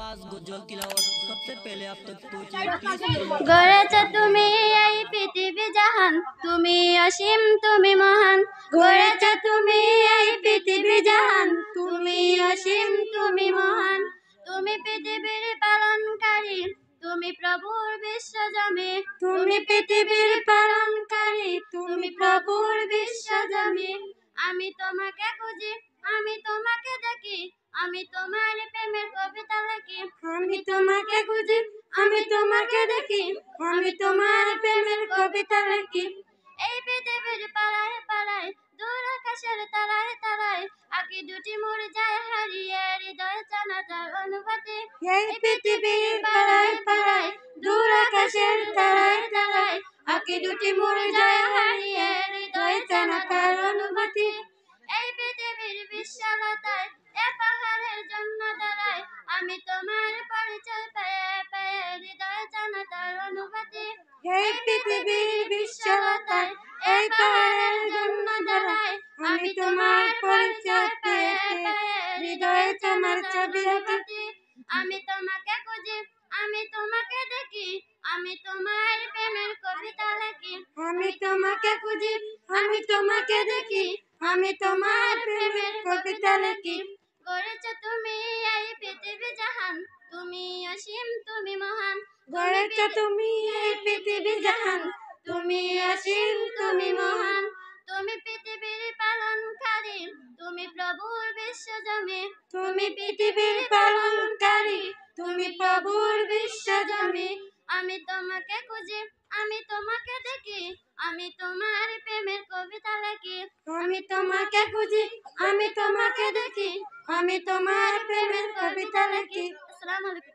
आवाज गजल तिलावत सबसे पहले आप तक पहुंचे। গড়েছ তুমি এই পৃথিবী জাহান, তুমি অসীম তুমি মহান। গড়েছ তুমি এই পৃথিবী জাহান, তুমি অসীম তুমি মহান। তুমি পৃথিবীর পালনকারী, তুমি প্রভুর বিশ্বজমে। তুমি পৃথিবীর পালনকারী, তুমি প্রভুর বিশ্বজমে। আমি তোমাকে খুঁজি, আমি তোমাকে দেখি, আমি তোমার প্রেমের কবিতা লিখি। আমি তোমাকে খুঁজি, আমি তোমাকে দেখি, আমি তোমার প্রেমের কবিতা লিখি। এই পৃথিবীর পাড়ায় পাড়ায়, দূর আকাশের তারায় তারায়, আঁকি দুটি মোর যায় হারিয়ে, হৃদয় জানা তার অনুভূতি। এই পৃথিবীর পাড়ায় পাড়ায়, দূর আকাশের তারায় তারায়, আঁকি দুটি মোর যায় হারিয়ে, হৃদয় জানা তার অনুভূতি। এই পৃথিবীর বিশালতায়, এ পাহাড়ের জন্য দাঁড়ায়, আমি তোমার পরিচয় পেয়ে পেয়ে, হৃদয় জানা তার অনুভূতি। এই পৃথিবীর বিশালতায়, এই পাহাড়ের জন্য দাঁড়ায়, আমি তোমার পরিচয় পেয়ে পেয়ে, হৃদয় জানা ছবি আঁকি। আমি তোমাকে খুঁজি, আমি তোমাকে দেখি, আমি তোমার প্রেমের কবিতা লিখি। আমি তোমাকে খুঁজি, আমি তোমাকে দেখি, আমি তোমার প্রেমের কবিতা লিখি। গড়েছ তুমি এই পৃথিবী জাহান, তুমি অসীম তুমি মহান। গড়েছ তুমি এই পৃথিবী জাহান, তুমি অসীম তুমি মহান। তুমি পৃথিবীর পালনকারী, তুমি প্রভুর বিশ্বজমে। তুমি পৃথিবীর পালনকারী, তুমি প্রভুর বিশ্বজমে। আমি তোমাকে খুঁজি, আমি তোমাকে দেখি, আমি তোমার প্রেমের কবিতা লিখি। আমি তোমাকে খুঁজি, আমি তোমাকে দেখি, আমি তোমার প্রেমের কবিতা লিখি। আসসালামু আলাইকুম।